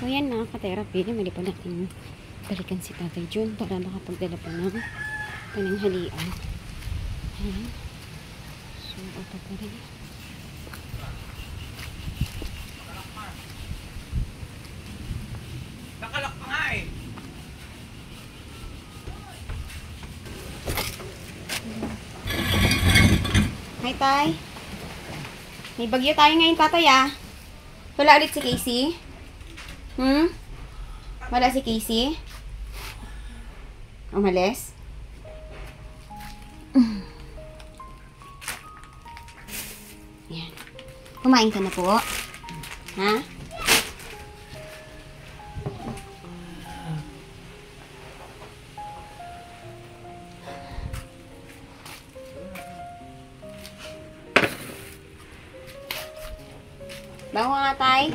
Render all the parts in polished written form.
So yan mga ka-therapy, mali pa natin balikan si Tatay Jun para makapagdala pa ng pananghalian. Ayan. So ito pa rin. Nakalak pa nga eh. Hi Tay. May bagyo tayo ngayon Tatay ah. Wala ulit si Casey? Wala si Casey? Umalis? Yan. Kumain ka na po? Ha? Bago nga Tay.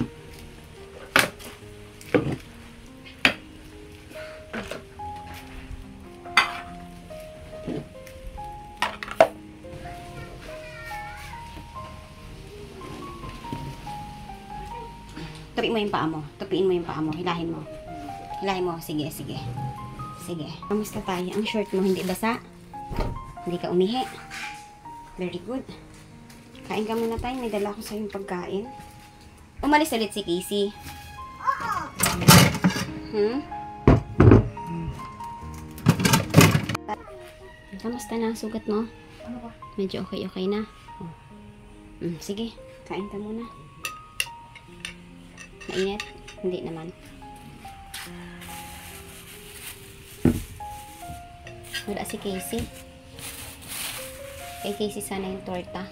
Tupiin mo yung paa mo. Tupiin mo yung paa mo. Hilahin mo. Hilahin mo. Sige, sige. Sige. Kamusta tayo? Ang short mo hindi basa? Hindi ka umihi? Very good. Kain ka muna tayo. May dala ko sa yung pagkain. Umalis ulit si Casey. Kamusta na ang sugat mo? Medyo okay na. Sige. Kain ka muna. Mainit? Hindi naman. Wala si Casey. Kay Casey sana yung torta.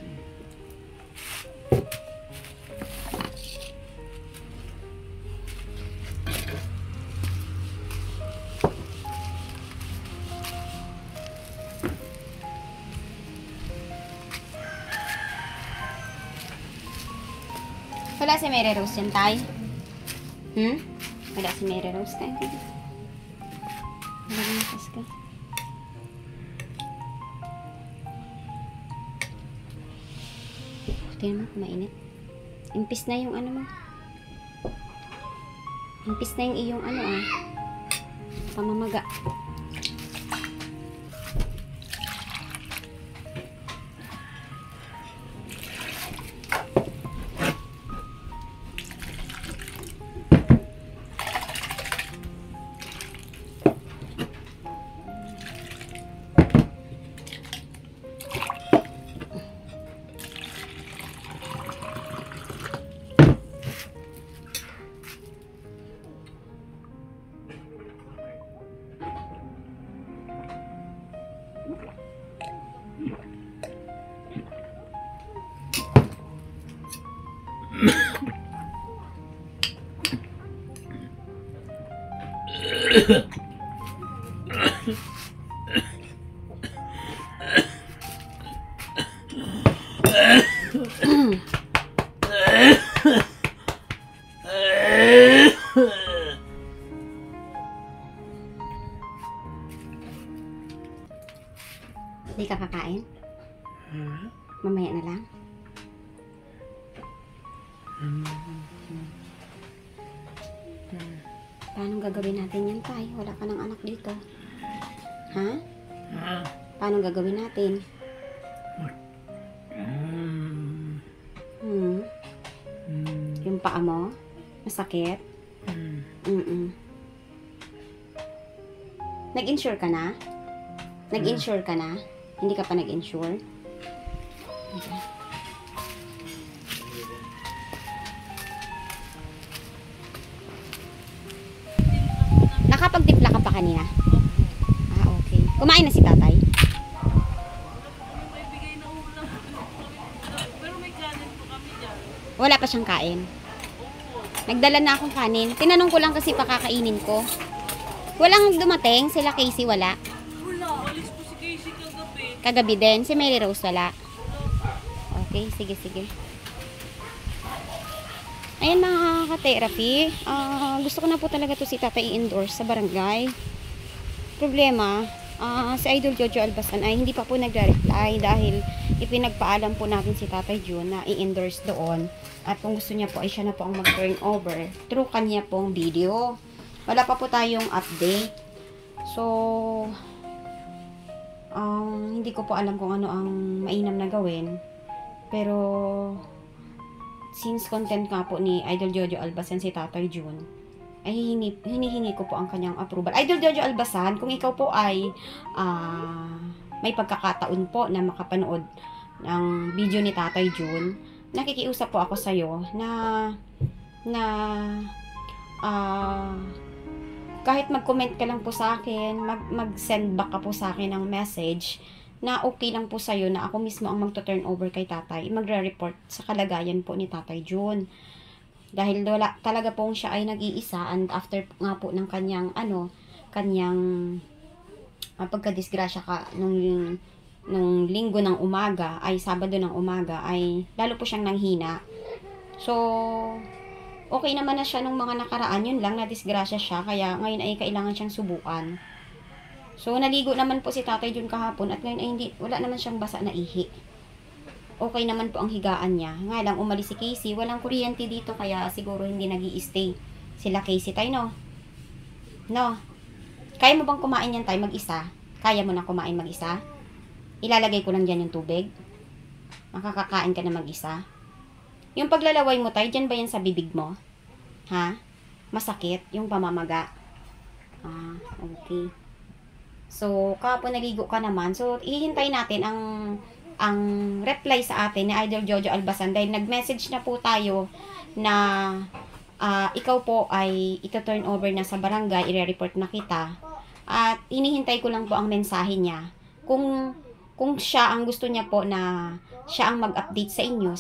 Wala si Mary Rose yan, Tay? Wala si Mary Rose, Tay? Wala yung paska. Tingnan mo, kumainit. Impis na yung ano mo. Impis na yung iyong ano pamamaga. Hindi ka kakain? Mamaya na lang? Paano gagawin natin yan, Tay? Wala ka ng anak dito. Ha? Paano gagawin natin? Yung paa mo? Masakit? Nag-insure ka na? Nag-insure ka na? Hindi ka pa nag-insure? Okay. Nakapagtimpla ka pa kanina? Okay. Kumain na si Tatay? Wala pa siyang kain. Nagdala na akong kanin. Tinanong ko lang kasi pakakainin ko. Walang dumating? Sila Casey wala? Wala. Alis po si Casey kagabi. Kagabi din? Si Mary Rose wala? Okay, sige, sige. Ayan mga ka-therapy. Gusto ko na po talaga to si Tatay i-endorse sa barangay. Problema, Si Idol Jojo Albasan ay hindi pa po nagre-reply dahil ipinagpaalam po natin si Tatay Jun na i-endorse doon. At kung gusto niya po ay siya na po ang mag-turn over through kanya pong video. Wala pa po tayong update. So, hindi ko po alam kung ano ang mainam na gawin. Pero, since content nga po ni Idol Jojo Albasan si Tatay Jun, ay hinihingi ko po ang kanyang approval. Idol Jojo Albasan, kung ikaw po ay may pagkakataon po na makapanood ng video ni Tatay Jun, nakikiusap po ako sa'yo na kahit mag-comment ka lang po sa akin, mag-send back ka po sa akin ng message na okay lang po sa'yo na ako mismo ang magto-turn over kay Tatay, magre-report sa kalagayan po ni Tatay Jun. Dahil wala, talaga pong siya ay nag-iisa, and after nga po ng kanyang pagka-disgrasya ka nung linggo ng umaga, ay Sabado ng umaga, ay lalo po siyang nanghina. So, okay naman na siya nung mga nakaraan, yun lang, na-disgrasya siya, kaya ngayon ay kailangan siyang subukan. So, naligo naman po si Tatay Jun kahapon, at ngayon ay wala naman siyang basa na ihi. Okay naman po ang higaan niya. Nga lang, umalis si Casey. Walang kuryente dito, kaya siguro hindi nag-i-stay sila Casey tayo, no? No? Kaya mo bang kumain yan tayo mag-isa? Kaya mo na kumain mag-isa? Ilalagay ko lang dyan yung tubig. Makakakain ka na mag-isa. Yung paglalaway mo tayo, dyan ba yan sa bibig mo? Ha? Masakit? Yung pamamaga? Okay. So, kapag naligo ka naman, so, ihintay natin ang reply sa atin ni Idol Jojo Albasan dahil nag-message na po tayo na ikaw po ay ito-turn over na sa barangay, i-report na kita. At hinihintay ko lang po ang mensahe niya. Kung siya ang gusto niya po na siya ang mag-update sa inyo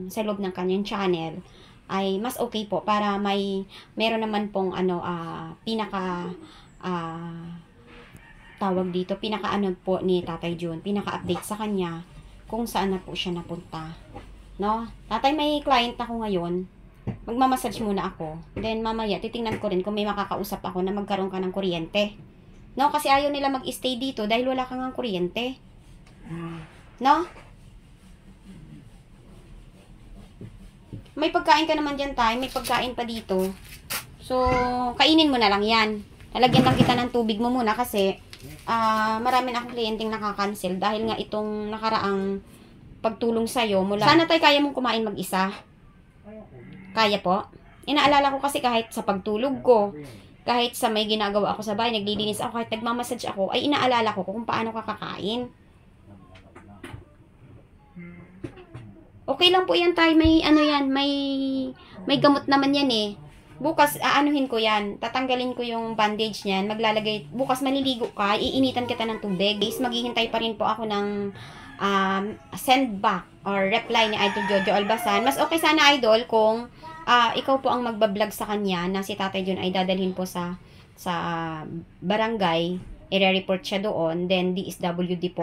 sa loob ng kanyang channel, ay mas okay po para meron naman pong pinaka-ano po ni Tatay Jun, pinaka-update sa kanya kung saan na po siya napunta. No? Tatay, may client ako ngayon. Magmamassage muna ako. Then mamaya, titingnan ko rin kung may makakausap ako na magkaroon ka ng kuryente. No? Kasi ayaw nila mag-stay dito dahil wala kang kuryente. No? May pagkain ka naman dyan, tay. May pagkain pa dito. So, kainin mo na lang yan. Lalagyan lang kita ng tubig mo muna kasi marami na akong kliyenteng nakakancel dahil nga itong nakaraang pagtulong sa'yo mula. Sana tayo kaya mong kumain mag-isa. Kaya po? Inaalala ko kasi kahit sa pagtulog ko, kahit sa may ginagawa ako sa bahay, naglilinis ako, kahit nagmamassage ako, ay inaalala ko kung paano ka kakain. Okay lang po yan tayo, may gamot naman yan eh. Bukas, aanuhin ko yan. Tatanggalin ko yung bandage niyan. Bukas maliligo ka, iinitan kita ng tubig. Maghihintay pa rin po ako ng send back or reply ni Idol Jojo Albasan. Mas okay sana, Idol, kung ikaw po ang magbablog sa kanya na si Tatay Jun ay dadalhin po sa barangay. I-report siya doon. Then, DSWD po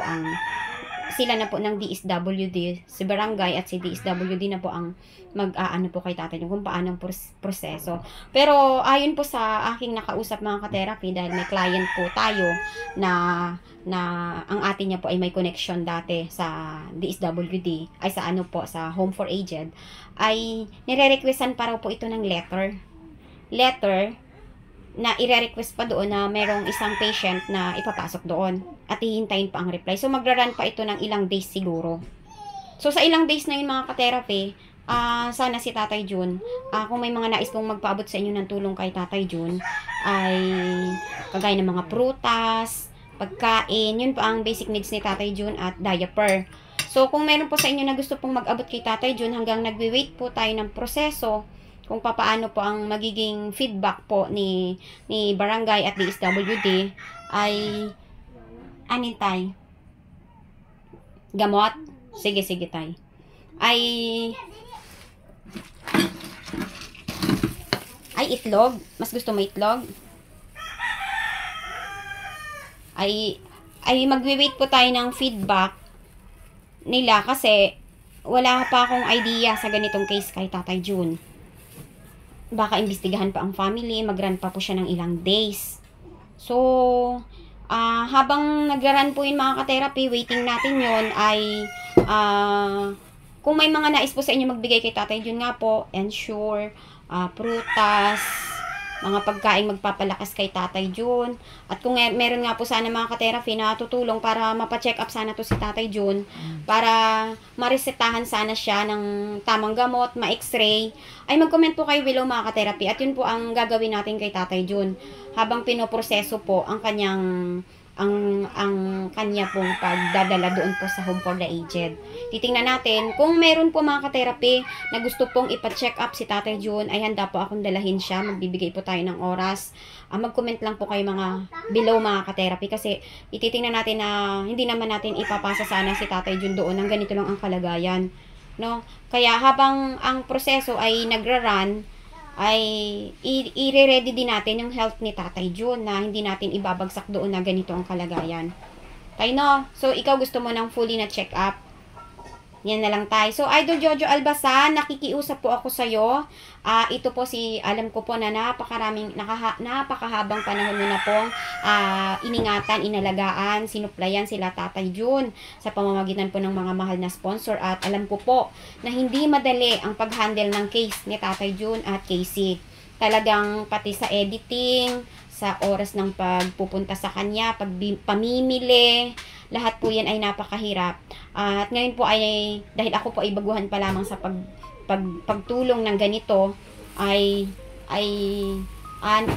sila na po ng DSWD, si barangay at si DSWD na po ang mag-aano po kay Tatay Jun kung paano ang proseso. Pero ayon po sa aking nakausap mga ka-therapy, dahil may client po tayo na ang atin niya po ay may connection dati sa DSWD, ay sa sa Home for Aged, ay nire-requestan pa raw po ito ng letter na ire-request pa doon na merong isang patient na ipapasok doon at hihintayin pa ang reply. So, magra-run pa ito ng ilang days siguro. So, sa ilang days na yun mga ka-therapy, sana si Tatay Jun, kung may mga nais pong magpaabot sa inyo ng tulong kay Tatay Jun, ay kagaya ng mga prutas, pagkain, yun pa ang basic needs ni Tatay Jun, at diaper. So, kung meron po sa inyo na gusto pong mag-abot kay Tatay Jun, hanggang nagwi-wait po tayo ng proseso, kung papaano po ang magiging feedback po ni barangay at DSWD, ay tay? Gamot? Sige tay. Ay itlog? Mas gusto mo itlog? Ay magwi-wait po tayo ng feedback nila kasi wala pa akong idea sa ganitong case kay Tatay Jun. Baka imbestigahan pa ang family, mag-run pa po siya ng ilang days. So, Habang nagraran po yun mga ka-therapy, waiting natin yon ay kung may mga nais po sa inyo magbigay kay Tatay Jun nga po, ensure, prutas, mga pagkain magpapalakas kay Tatay Jun. At kung meron nga po sana mga ka-therapy na tutulong para mapacheck up sana to si Tatay Jun, para maresetahan sana siya ng tamang gamot, ma-x-ray, ay mag-comment po kayo below mga ka-therapy. At yun po ang gagawin natin kay Tatay Jun habang pinoproseso po ang kanyang kanya pong pagdadala doon po sa Home for the Aged. Titingnan natin kung meron po mga ka-therapy na gusto pong ipa-check up si Tatay Jun, ay handa po akong dalahin siya. Magbibigay po tayo ng oras. Mag-comment lang po kayo mga below mga ka-therapy, kasi ititingnan natin na hindi naman natin ipapasa sana si Tatay Jun doon ng ganito lang ang kalagayan, no? Kaya habang ang proseso ay nagra-run, ay i-ready din natin yung health ni Tatay Jun, na hindi natin ibabagsak doon na ganito ang kalagayan. Tayo no? So, ikaw gusto mo ng fully na check up? Yan na lang tayo. So, Idol Jojo Albasan, nakikiusap po ako sa'yo. Ito po alam ko po na napakahabang panahon mo na pong iningatan, inalagaan, sinuplayan sila Tatay Jun sa pamamagitan po ng mga mahal na sponsor. At alam ko po na hindi madali ang pag-handle ng case ni Tatay Jun at Casey. Talagang pati sa editing, sa oras ng pagpupunta sa kanya, pamimili, lahat po yan ay napakahirap. At ngayon po ay, dahil ako po ay baguhan pa lamang sa pagtulong ng ganito, ay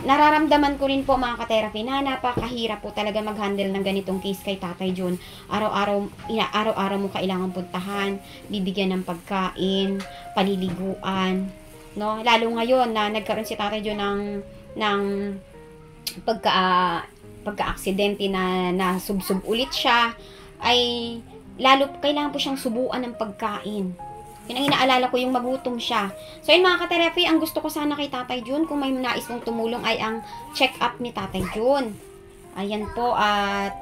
nararamdaman ko rin po mga ka-therapy na napakahirap po talaga mag-handle ng ganitong case kay Tatay Jun. Araw-araw mo kailangan puntahan, bibigyan ng pagkain, paliliguan, no? Lalo ngayon na nagkaroon si Tatay Jun ng pagka-aksidente na subsub ulit siya, ay lalo kailangan po siyang subuan ng pagkain. Yun ang inaalala ko, yung magutom siya. So yun mga ka-therapy, ang gusto ko sana kay Tatay Jun, kung may nais mong tumulong, ay ang check-up ni Tatay Jun. Ayan po, at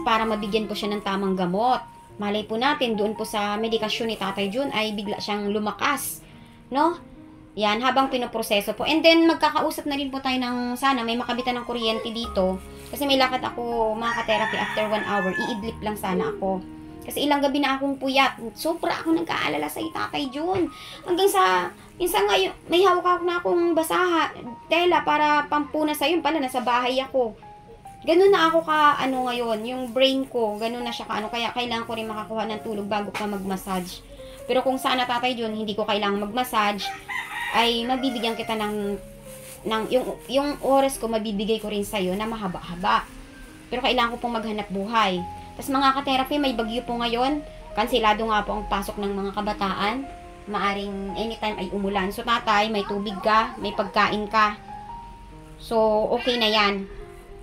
para mabigyan po siya ng tamang gamot. Malay po natin, doon po sa medikasyon ni Tatay Jun ay bigla siyang lumakas, no? Yan, habang pinoproseso po. And then, magkakausap na rin po tayo ng sana may makabitan ng kuryente dito. Kasi may lakad ako, mga ka-therapy, after 1 hour. Iidlip lang sana ako. Kasi ilang gabi na akong puyat. Sobra ako nagkaalala sa Tatay Jun. Hanggang sa, minsan ngayon, may hawak na akong tela para pampuna sa yun. Pala, nasa bahay ako. Ganun na ako ngayon, yung brain ko, ganun na siya kaya kailangan ko rin makakuha ng tulog bago ka mag-massage. Pero kung sana Tatay Jun, hindi ko kailangan mag-massage, ay mabibigyan kita ng yung oras ko, mabibigay ko rin sa'yo na mahaba-haba. Pero kailangan ko pong maghanap buhay. Tapos mga ka-therapy, may bagyo po ngayon. Kansilado nga po ang pasok ng mga kabataan. Maaring anytime ay umulan. So Tatay, may tubig ka, may pagkain ka. So okay na yan.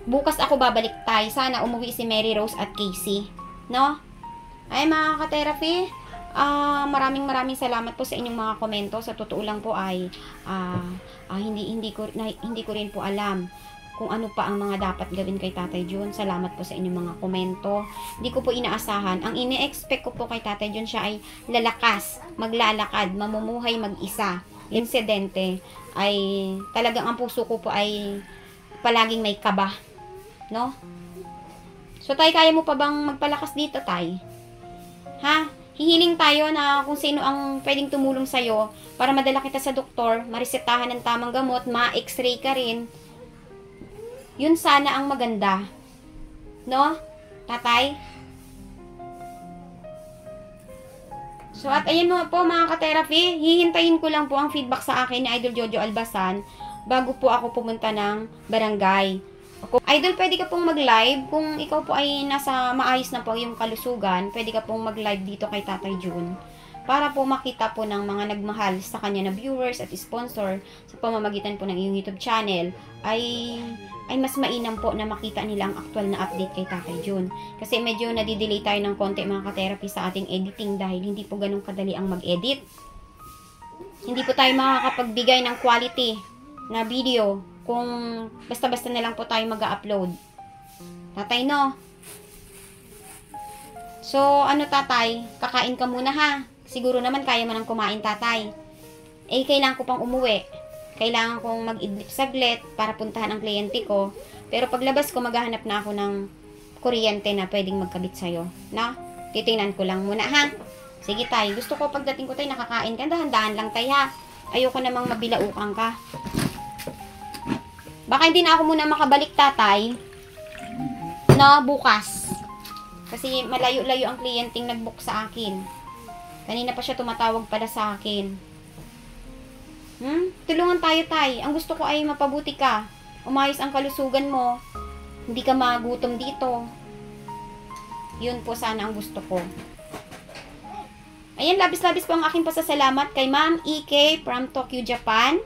Bukas ako babalik tayo. Sana umuwi si Mary Rose at Casey, no? Ay mga ka-therapy, maraming salamat po sa inyong mga komento. Sa totoo lang po ay hindi ko rin po alam kung ano pa ang mga dapat gawin kay Tatay Jun. Salamat po sa inyong mga komento. Hindi ko po inaasahan. Ang ine-expect ko po kay Tatay Jun, siya ay lalakas, maglalakad, mamumuhay mag-isa. Insidente ay talagang ang puso ko po ay palaging may kaba, no? So Tay, kaya mo pa bang magpalakas dito, Tay? Ha? Hihiling tayo na kung sino ang pwedeng tumulong sa'yo para madala kita sa doktor, maresetahan ng tamang gamot, ma-x-ray ka rin. Yun sana ang maganda. No? Tatay? So, at ayan mo po mga ka-therapy, hihintayin ko lang po ang feedback sa akin ni Idol Jojo Albasan bago po ako pumunta ng barangay. Idol, pwede ka pong mag-live kung ikaw po ay nasa maayos na po yung kalusugan. Pwede ka pong mag-live dito kay Tatay Jun para po makita po ng mga nagmahal sa kanya na viewers at sponsor sa pamamagitan po ng iyong YouTube channel ay mas mainam po na makita nila ang actual na update kay Tatay Jun. Kasi medyo nadidelay tayo ng konti mga ka-therapy sa ating editing dahil hindi po ganun kadali ang mag-edit. Hindi po tayo makakapagbigay ng quality na video kung basta-basta na lang po tayo mag-upload. Tatay, no? So, Tatay? Kakain ka muna, ha? Siguro naman kaya mo nang kumain, Tatay. Kailangan ko pang umuwi. Kailangan kong mag-idlip saglit para puntahan ang kliyente ko. Pero paglabas ko, maghahanap na ako ng kuryente na pwedeng magkabit sa'yo. Na? Titingnan ko lang muna, ha? Sige, tay. Gusto ko pagdating ko, tay, nakakain ka. Dahan-dahan lang, tay, ha? Ayoko namang mabilaukan ka. Baka hindi na ako muna makabalik, tatay. Na bukas. Kasi malayo-layo ang kliyenteng nag-book sa akin. Kanina pa siya tumatawag pala sa akin. Tulungan tayo, tay. Ang gusto ko ay mapabuti ka. Umayos ang kalusugan mo. Hindi ka magutom dito. Yun po sana ang gusto ko. Ayan, labis-labis po ang aking pasasalamat kay Ma'am EK from Tokyo, Japan.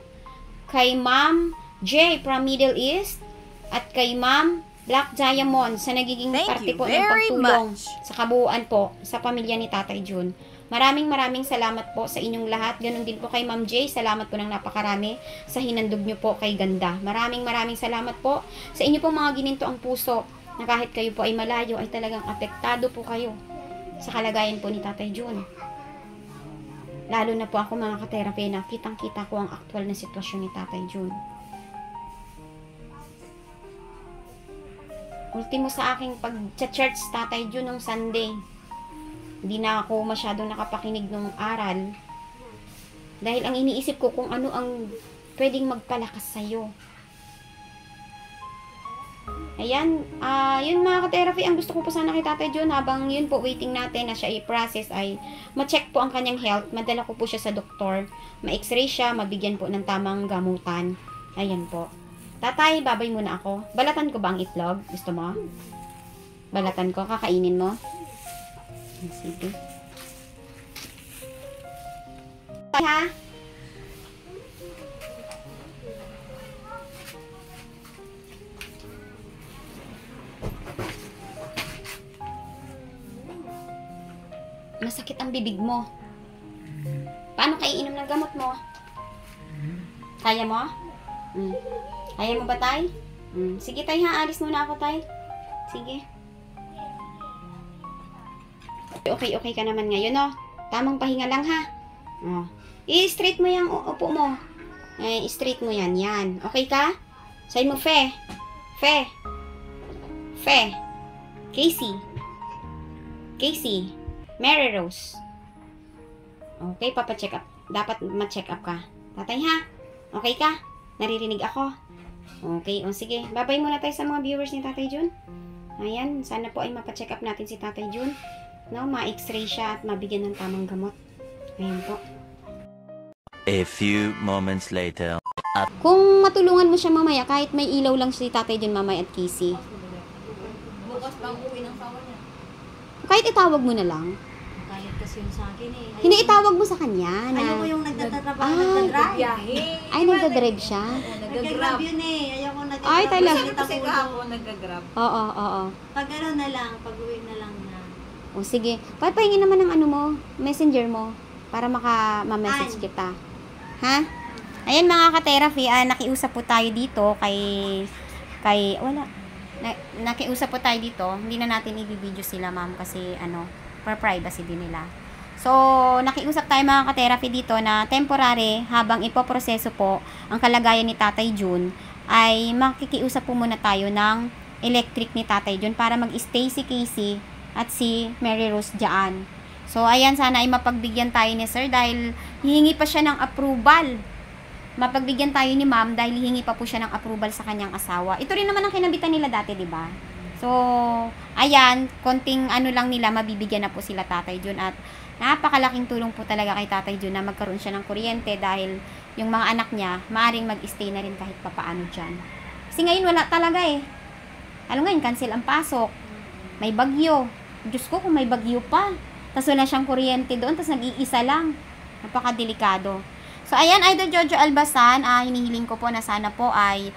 Kay Ma'am J from Middle East. At kay Ma'am Black Diamond sa nagiging parte po ng pagtulong sa kabuuan po sa pamilya ni Tatay Jun. Maraming salamat po sa inyong lahat. Ganon din po kay Ma'am J. Salamat po ng napakarami sa hinandog nyo po kay Ganda. Maraming salamat po sa inyo pong mga gininto ang puso na kahit kayo po ay malayo ay talagang apektado po kayo sa kalagayan po ni Tatay Jun. Lalo na po ako mga ka-therapy na kitang-kita ko ang aktual na sitwasyon ni Tatay Jun. Ultimo sa aking pag-church Tatay Jun nung Sunday. Hindi na ako masyadong nakapakinig ng aral. Dahil ang iniisip ko kung ano ang pwedeng magpalakas sa'yo. Ayan, yun mga ka-therapy, ang gusto ko po sana kay Tatay Jun habang yun po waiting natin na siya i-process ay ma-check po ang kanyang health. Madala ko po siya sa doktor. Ma-x-ray siya, mabigyan po ng tamang gamutan. Ayan po. Tatay, babay muna ako. Balatan ko ba ang itlog? Gusto mo? Balatan ko, kakainin mo? Sige. Tay, ha? Masakit ang bibig mo. Paano kayo inom ng gamot mo? Kaya mo? Kaya mo ba, tay? Sige, tay, ha? Alis muna ako, tay. Sige. Okay ka naman ngayon, no? Tamang pahinga lang, ha? I-straight mo yung upo mo. I-straight mo yan. Okay ka? Say mo, Fe. Casey. Mary Rose. Okay, papacheck up. Dapat ma-check up ka. Tatay, ha? Okay ka? Naririnig ako? Okay, sige. Babay muna tayo sa mga viewers ni Tatay Jun. Ayan, sana po ay mapacheck up natin si Tatay Jun. No, ma-x-ray siya at mabigyan ng tamang gamot. Ayan po. A few moments later. Kung matulungan mo siya mamaya, kahit may ilaw lang si Tatay Jun mamaya at Casey. Bukas pa ang uwi ng sawa niya. Kahit itawag mo na lang. Kahit kasi yun sa akin eh. Hindi, itawag mo sa kanya na... Ayoko yung nagtatrabaho, nagdadrive. Biyahe. Ay, nagdadrive siya? Nagkagrab yun eh. Ayoko nagkagrab. Ay, talaga. Kasi ako nagka-grab. Oo. Pag ano na lang, pag uwi na lang na. O, sige. Papahingin naman ng ano mo, messenger mo, para ma-message kita. Ha? Ayan mga ka-therapy, nakiusap po tayo dito nakiusap po tayo dito. Hindi na natin i-video sila, ma'am, kasi for privacy din nila. So, nakiusap tayo mga ka-therapy dito na temporary habang ipoproseso po ang kalagayan ni Tatay Jun, ay makikiusap po muna tayo ng electric ni Tatay Jun para mag-stay si Casey at si Mary Rose dyan. So, ayan, sana ay mapagbigyan tayo ni sir dahil hihingi pa siya ng approval. Mapagbigyan tayo ni ma'am dahil hihingi pa po siya ng approval sa kanyang asawa. Ito rin naman ang kinabitan nila dati, di ba? So, ayan, konting lang nila, mabibigyan na po sila Tatay Jun at napakalaking tulong po talaga kay Tatay Jun na magkaroon siya ng kuryente dahil yung mga anak niya, maaaring mag-stay na rin kahit papaano dyan. Kasi ngayon wala talaga eh. Alam ngayon, cancel ang pasok. May bagyo. Diyos ko, kung may bagyo pa. Tapos wala siyang kuryente doon, tapos nag-iisa lang. Napakadelikado. So, ayan, Idol Jojo Albasan, hinihiling ko po na sana po ay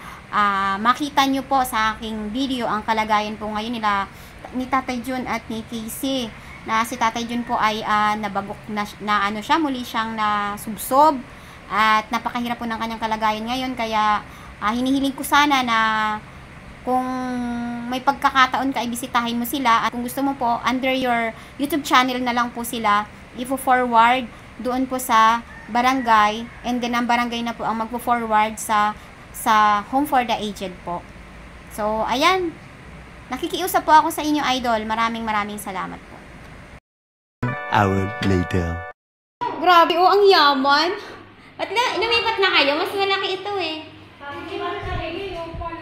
makita nyo po sa aking video ang kalagayan po ngayon ni Tatay Jun at ni Casey. Na si Tatay Jun po ay nabagok na siya, muli siyang nasubsob at napakahirap po ng kanyang kalagayan ngayon. Kaya hinihiling ko sana na kung may pagkakataon ka, ibisitahin mo sila. At kung gusto mo po, under your YouTube channel na lang po sila, i-forward doon po sa barangay, and then ang barangay na po ang magpo-forward sa Home for the Aged po. So, ayan. Nakikiusap po ako sa inyo, idol. Maraming salamat po. Hour later. Grabe, oh, ang yaman. Ba't na, lumipat na kayo? Mas malaki ito eh.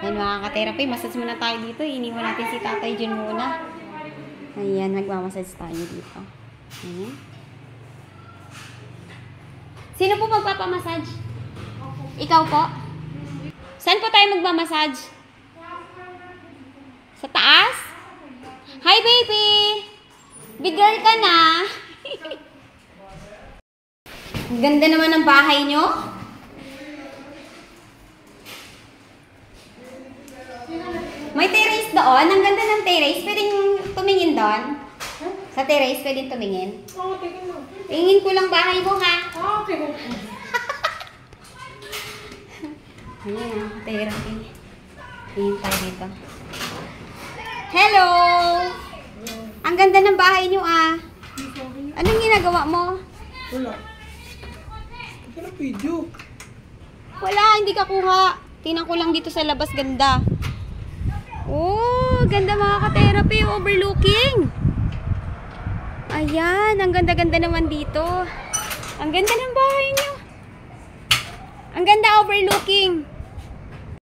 Ayan, mga ka-therapy, massage muna tayo dito. Iniwan natin si Tatay Jun muna. Ayan, nagmamassage tayo dito. Ayan. Sino po magpapamassage? Ikaw po? Saan po tayo magmamassage? Sa taas? Hi, baby! Big girl ka na! Ang ganda naman ng bahay nyo. May terrace doon. Ang ganda ng terrace. Pwedeng tumingin doon. Sa terrace, pwedeng tumingin. Oo, tingin mo. Tingin ko lang bahay mo, ha? Oo, tingin mo. Ayan, therapy. Tingin tayo dito. Hello! Ang ganda ng bahay nyo, ah. Anong ginagawa mo? Wala. Ito na video. Wala, hindi ka kuha. Tingnan ko lang dito sa labas, ganda. Oh, ganda mga ka-therapy, overlooking. Ayan, ang ganda-ganda naman dito. Ang ganda ng bahay nyo. Ang ganda overlooking.